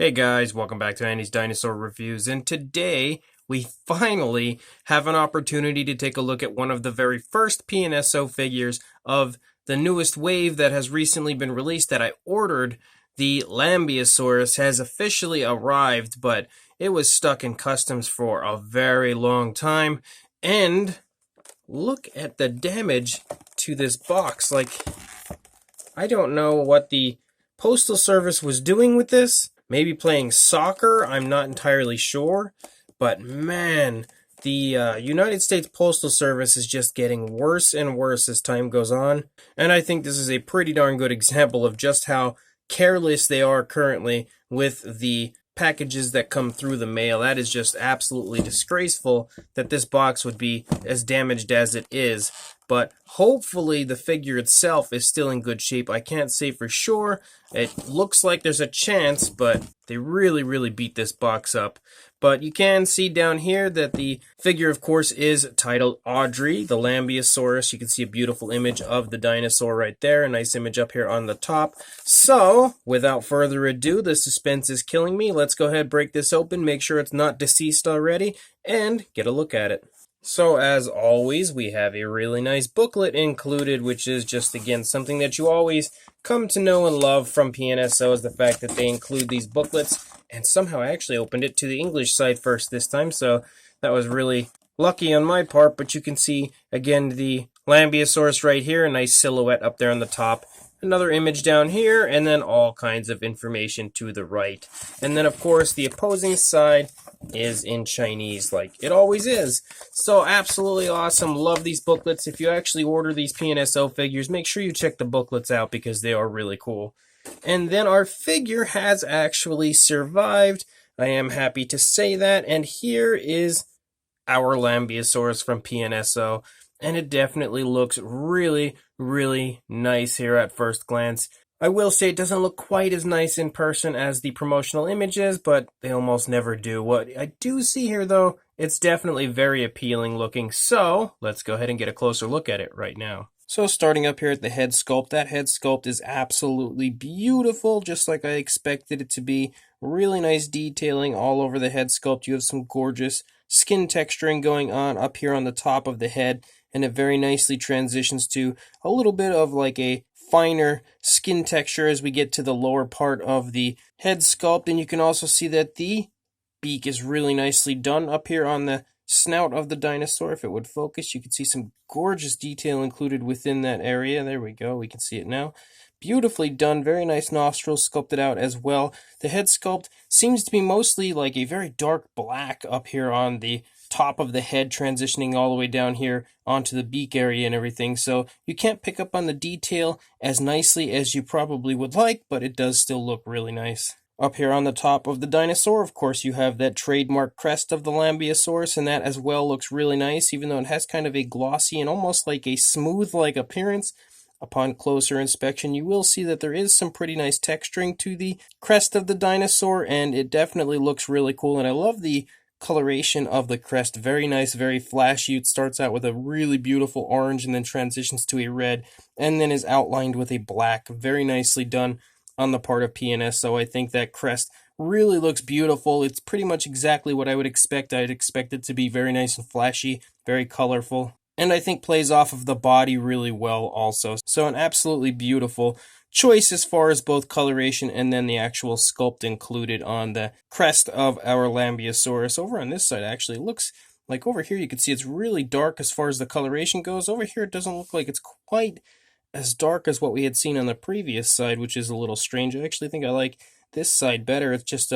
Hey guys, welcome back to Andy's Dinosaur Reviews, and today we finally have an opportunity to take a look at one of the very first PNSO figures of the newest wave that has recently been released that I ordered. The Lambeosaurus has officially arrived, but it was stuck in customs for a very long time, and look at the damage to this box. I don't know what the Postal Service was doing with this. Maybe playing soccer, I'm not entirely sure. But man, the United States Postal Service is just getting worse and worse as time goes on. And I think this is a pretty darn good example of just how careless they are currently with the packages that come through the mail. That is just absolutely disgraceful that this box would be as damaged as it is. But hopefully the figure itself is still in good shape. I can't say for sure. It looks like there's a chance, but they really beat this box up. But you can see down here that the figure, of course, is titled Audrey, the Lambeosaurus. You can see a beautiful image of the dinosaur right there. A nice image up here on the top. So, without further ado, the suspense is killing me. Let's go ahead, break this open, make sure it's not deceased already, and get a look at it. So as always, we have a really nice booklet included, which is just, again, something that you always come to know and love from PNSO, is the fact that they include these booklets. And somehow I actually opened it to the English side first this time, so that was really lucky on my part. But you can see, again, the Lambeosaurus right here, a nice silhouette up there on the top. Another image down here, and then all kinds of information to the right. And then, of course, the opposing side is in Chinese, like it always is. So absolutely awesome. Love these booklets. If you actually order these PNSO figures, make sure you check the booklets out because they are really cool. And then our figure has actually survived. I am happy to say that. And here is our Lambeosaurus from PNSO. And it definitely looks really nice here at first glance. I will say it doesn't look quite as nice in person as the promotional images, but they almost never do. What I do see here, though, it's definitely very appealing looking. So let's go ahead and get a closer look at it right now. So starting up here at the head sculpt, that head sculpt is absolutely beautiful, just like I expected it to be. Really nice detailing all over the head sculpt. You have some gorgeous skin texturing going on up here on the top of the head, and it very nicely transitions to a little bit of like a finer skin texture as we get to the lower part of the head sculpt. And you can also see that the beak is really nicely done up here on the snout of the dinosaur. If it would focus, you can see some gorgeous detail included within that area. There we go, we can see it now. Beautifully done, very nice nostrils sculpted out as well. The head sculpt seems to be mostly like a very dark black up here on the top of the head, transitioning all the way down here onto the beak area and everything. So you can't pick up on the detail as nicely as you probably would like, but it does still look really nice. Up here on the top of the dinosaur, of course, you have that trademark crest of the Lambeosaurus, and that as well looks really nice, even though it has kind of a glossy and almost like a smooth-like appearance. Upon closer inspection, you will see that there is some pretty nice texturing to the crest of the dinosaur, and it definitely looks really cool. And I love the coloration of the crest. Very nice, very flashy. It starts out with a really beautiful orange and then transitions to a red, and then is outlined with a black. Very nicely done on the part of PNSO. I think that crest really looks beautiful. It's pretty much exactly what I would expect. I'd expect it to be very nice and flashy, very colorful, and I think plays off of the body really well also. So an absolutely beautiful choice as far as both coloration and then the actual sculpt included on the crest of our Lambeosaurus. Over on this side, actually, it looks like over here you can see it's really dark as far as the coloration goes. Over here it doesn't look like it's quite as dark as what we had seen on the previous side, which is a little strange. I actually think I like this side better. It's just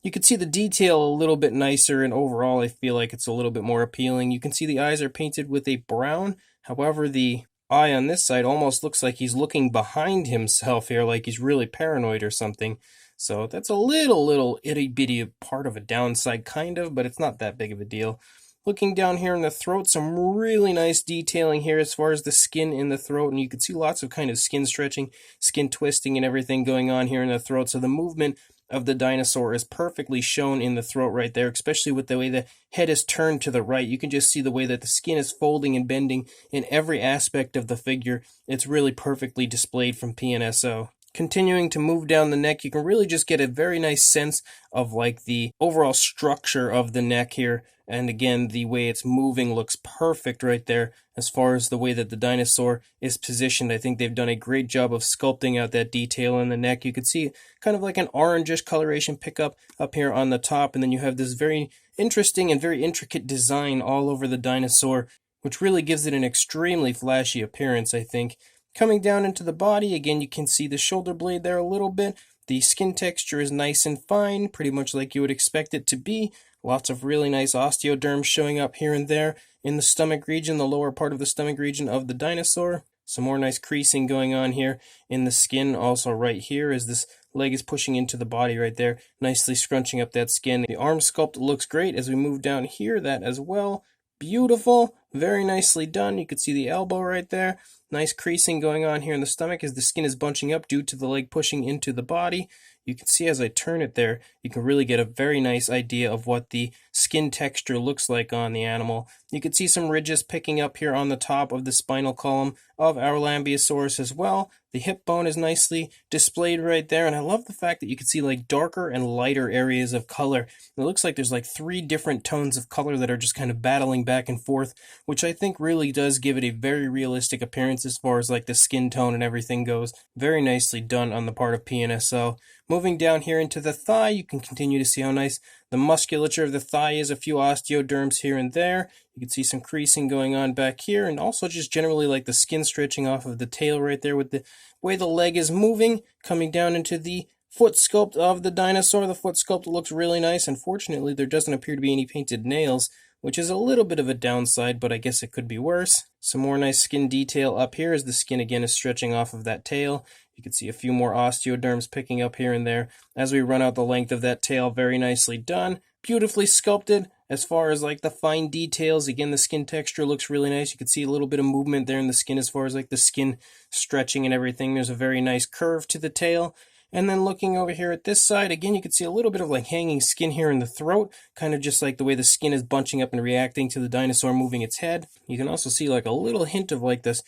you can see the detail a little bit nicer, and overall I feel like it's a little bit more appealing. You can see the eyes are painted with a brown. However, the eye on this side almost looks like he's looking behind himself here, like he's really paranoid or something. So that's a little itty-bitty part of a downside, kind of, but it's not that big of a deal. Looking down here in the throat, some really nice detailing here as far as the skin in the throat, and you can see lots of kind of skin stretching, skin twisting, and everything going on here in the throat. So the movement of the dinosaur is perfectly shown in the throat right there, especially with the way the head is turned to the right. You can just see the way that the skin is folding and bending in every aspect of the figure. It's really perfectly displayed from PNSO. Continuing to move down the neck, you can really just get a very nice sense of like the overall structure of the neck here. And again, the way it's moving looks perfect right there as far as the way that the dinosaur is positioned. I think they've done a great job of sculpting out that detail in the neck. You could see kind of like an orangish coloration pickup up here on the top, and then you have this very interesting and very intricate design all over the dinosaur, which really gives it an extremely flashy appearance, I think. Coming down into the body, again, you can see the shoulder blade there a little bit. The skin texture is nice and fine, pretty much like you would expect it to be. Lots of really nice osteoderms showing up here and there in the stomach region, the lower part of the stomach region of the dinosaur. Some more nice creasing going on here in the skin, also right here as this leg is pushing into the body right there, nicely scrunching up that skin. The arm sculpt looks great as we move down here, that as well. Beautiful, very nicely done. You can see the elbow right there. Nice creasing going on here in the stomach as the skin is bunching up due to the leg pushing into the body. You can see as I turn it there, you can really get a very nice idea of what the skin texture looks like on the animal. You can see some ridges picking up here on the top of the spinal column of our Lambeosaurus as well. The hip bone is nicely displayed right there, and I love the fact that you can see like darker and lighter areas of color. It looks like there's like 3 different tones of color that are just kind of battling back and forth, which I think really does give it a very realistic appearance as far as like the skin tone and everything goes. Very nicely done on the part of PNSO. Moving down here into the thigh, you can continue to see how nice the musculature of the thigh is. A few osteoderms here and there. You can see some creasing going on back here, and also just generally like the skin stretching off of the tail right there with the way the leg is moving. Coming down into the foot sculpt of the dinosaur. The foot sculpt looks really nice. Unfortunately, there doesn't appear to be any painted nails, which is a little bit of a downside, but I guess it could be worse. Some more nice skin detail up here as the skin again is stretching off of that tail. You can see a few more osteoderms picking up here and there as we run out the length of that tail. Very nicely done. Beautifully sculpted as far as like the fine details. Again, the skin texture looks really nice. You can see a little bit of movement there in the skin as far as like the skin stretching and everything. There's a very nice curve to the tail. And then looking over here at this side, again, you can see a little bit of like hanging skin here in the throat, kind of just like the way the skin is bunching up and reacting to the dinosaur moving its head. You can also see like a little hint of like this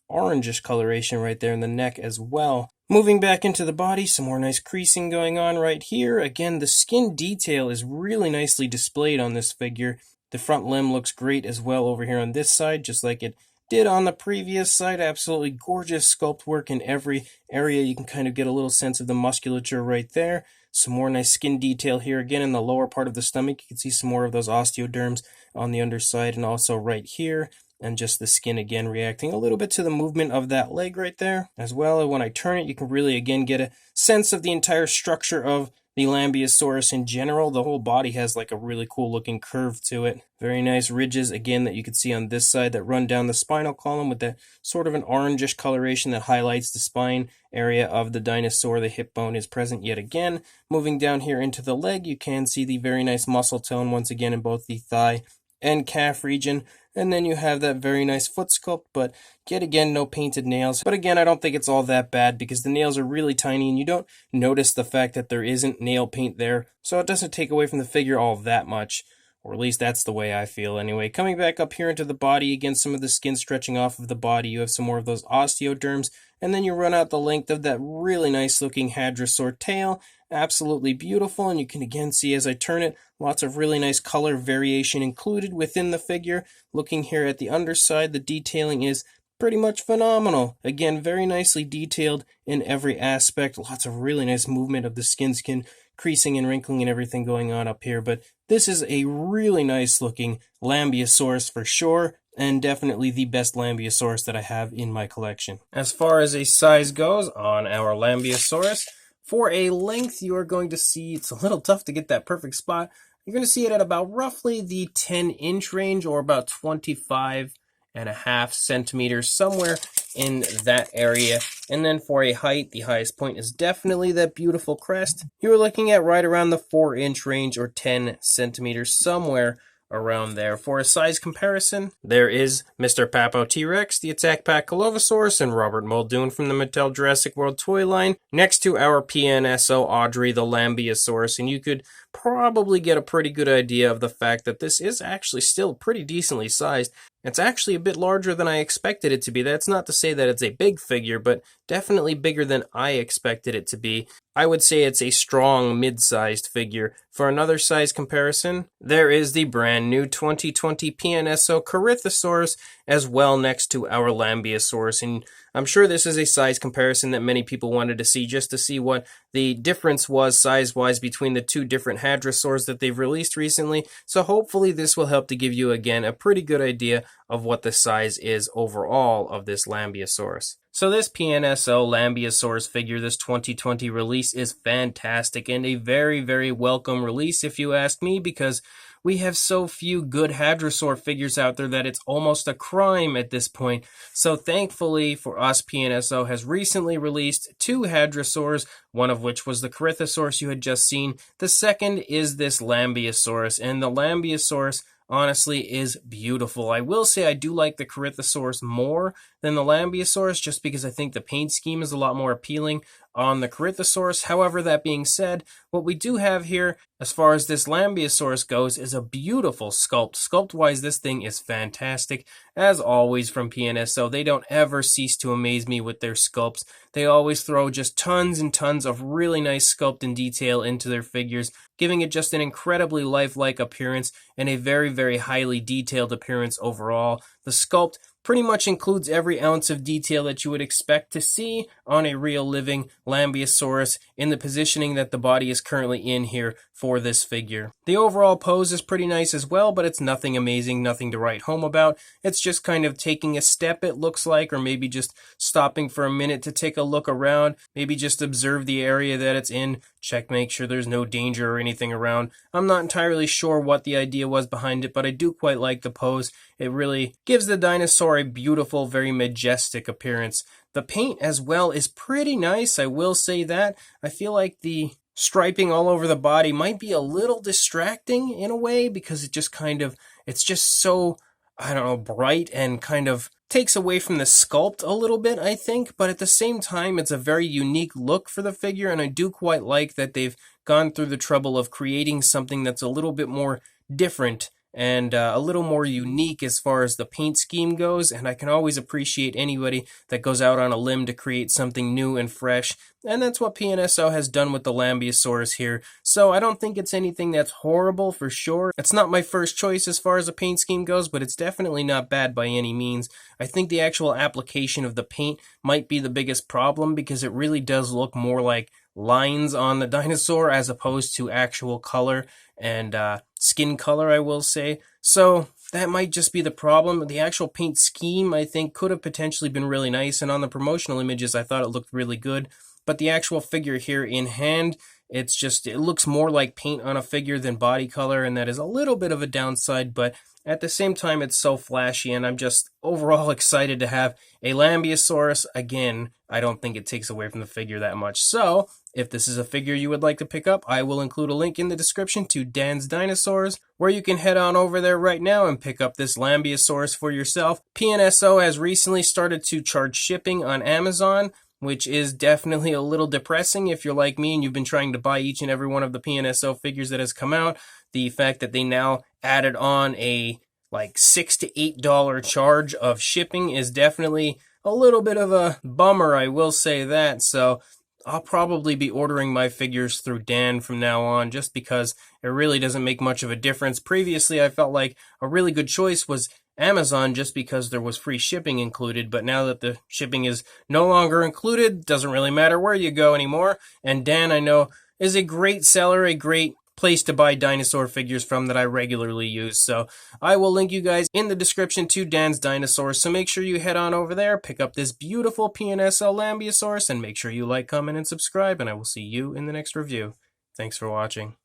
orangish coloration right there in the neck as well. Moving back into the body, some more nice creasing going on right here. Again, the skin detail is really nicely displayed on this figure. The front limb looks great as well over here on this side, just like it did on the previous side. Absolutely gorgeous sculpt work in every area. You can kind of get a little sense of the musculature right there. Some more nice skin detail here again in the lower part of the stomach. You can see some more of those osteoderms on the underside and also right here. And just the skin again reacting a little bit to the movement of that leg right there as well. And when I turn it, you can really again get a sense of the entire structure of the Lambeosaurus in general. The whole body has like a really cool looking curve to it. Very nice ridges again that you can see on this side that run down the spinal column with that sort of an orangish coloration that highlights the spine area of the dinosaur. The hip bone is present yet again. Moving down here into the leg, you can see the very nice muscle tone once again in both the thigh and calf region. And then you have that very nice foot sculpt, but yet again, no painted nails. But again, I don't think it's all that bad because the nails are really tiny and you don't notice the fact that there isn't nail paint there. So it doesn't take away from the figure all that much. Or at least that's the way I feel anyway. Coming back up here into the body, again, some of the skin stretching off of the body. You have some more of those osteoderms. And then you run out the length of that really nice looking hadrosaur tail. Absolutely beautiful. And you can again see as I turn it, lots of really nice color variation included within the figure. Looking here at the underside, the detailing is pretty much phenomenal. Again, very nicely detailed in every aspect. Lots of really nice movement of the skin creasing and wrinkling and everything going on up here. But this is a really nice looking Lambeosaurus for sure, and definitely the best Lambeosaurus that I have in my collection. As far as a size goes on our Lambeosaurus, for a length you are going to see, it's a little tough to get that perfect spot. You're going to see it at about roughly the 10-inch range, or about 25.5 centimeters, somewhere in that area. And then for a height, the highest point is definitely that beautiful crest. You're looking at right around the 4-inch range, or 10 centimeters, somewhere around there. For a size comparison, there is Mr. Papo T-Rex, the Attack Pack Colovosaurus, and Robert Muldoon from the Mattel Jurassic World toy line, next to our PNSO Audrey, the Lambeosaurus, and you could probably get a pretty good idea of the fact that this is actually still pretty decently sized. It's actually a bit larger than I expected it to be. That's not to say that it's a big figure, but definitely bigger than I expected it to be. I would say it's a strong mid-sized figure. For another size comparison, there is the brand new 2020 PNSO Corythosaurus as well next to our Lambeosaurus, and I'm sure this is a size comparison that many people wanted to see just to see what the difference was size-wise between the two different hadrosaurs that they've released recently, so hopefully this will help to give you again a pretty good idea of what the size is overall of this Lambeosaurus. So this PNSO Lambeosaurus figure, this 2020 release, is fantastic and a very, very welcome release if you ask me, because we have so few good hadrosaur figures out there that it's almost a crime at this point. So thankfully for us, PNSO has recently released two hadrosaurs, one of which was the Corythosaurus you had just seen. The second is this Lambeosaurus, and the Lambeosaurus honestly is beautiful. I will say I do like the Corythosaurus more than the Lambeosaurus just because I think the paint scheme is a lot more appealing on the Corythosaurus. However, that being said, what we do have here as far as this Lambeosaurus goes is a beautiful sculpt. Sculpt-wise, this thing is fantastic. As always from PNSO, they don't ever cease to amaze me with their sculpts. They always throw just tons and tons of really nice sculpt and detail into their figures, giving it just an incredibly lifelike appearance and a very, very highly detailed appearance overall. The sculpt pretty much includes every ounce of detail that you would expect to see on a real living Lambeosaurus in the positioning that the body is currently in here for this figure. The overall pose is pretty nice as well, but it's nothing amazing, nothing to write home about. It's just kind of taking a step, it looks like, or maybe just stopping for a minute to take a look around, maybe just observe the area that it's in, check, make sure there's no danger or anything around. I'm not entirely sure what the idea was behind it, but I do quite like the pose. It really gives the dinosaur a beautiful, very majestic appearance. The paint as well is pretty nice, I will say that. I feel like the striping all over the body might be a little distracting in a way because it just kind of, it's just so, I don't know, bright and kind of takes away from the sculpt a little bit, I think, but at the same time, it's a very unique look for the figure, and I do quite like that they've gone through the trouble of creating something that's a little bit more different and a little more unique as far as the paint scheme goes, and I can always appreciate anybody that goes out on a limb to create something new and fresh, and that's what PNSO has done with the Lambeosaurus here. So I don't think it's anything that's horrible for sure. It's not my first choice as far as the paint scheme goes, but it's definitely not bad by any means. I think the actual application of the paint might be the biggest problem because it really does look more like lines on the dinosaur as opposed to actual color and skin color, I will say. So that might just be the problem. The actual paint scheme, I think, could have potentially been really nice, and on the promotional images, I thought it looked really good. But the actual figure here in hand, it looks more like paint on a figure than body color, and that is a little bit of a downside, but at the same time, it's so flashy, and I'm just overall excited to have a Lambeosaurus. Again, I don't think it takes away from the figure that much. So, if this is a figure you would like to pick up, I will include a link in the description to Dan's Dinosaurs, where you can head on over there right now and pick up this Lambeosaurus for yourself. PNSO has recently started to charge shipping on Amazon, which is definitely a little depressing if you're like me and you've been trying to buy each and every one of the PNSO figures that has come out. The fact that they now added on a like $6 to $8 charge of shipping is definitely a little bit of a bummer, I will say that. So I'll probably be ordering my figures through Dan from now on just because it really doesn't make much of a difference. Previously, I felt like a really good choice was Amazon just because there was free shipping included, but now that the shipping is no longer included, doesn't really matter where you go anymore. And Dan, I know, is a great seller, a great place to buy dinosaur figures from that I regularly use. So I will link you guys in the description to Dan's Dinosaurs. So make sure you head on over there, pick up this beautiful PNSO Lambeosaurus, and make sure you like, comment, and subscribe, and I will see you in the next review. Thanks for watching.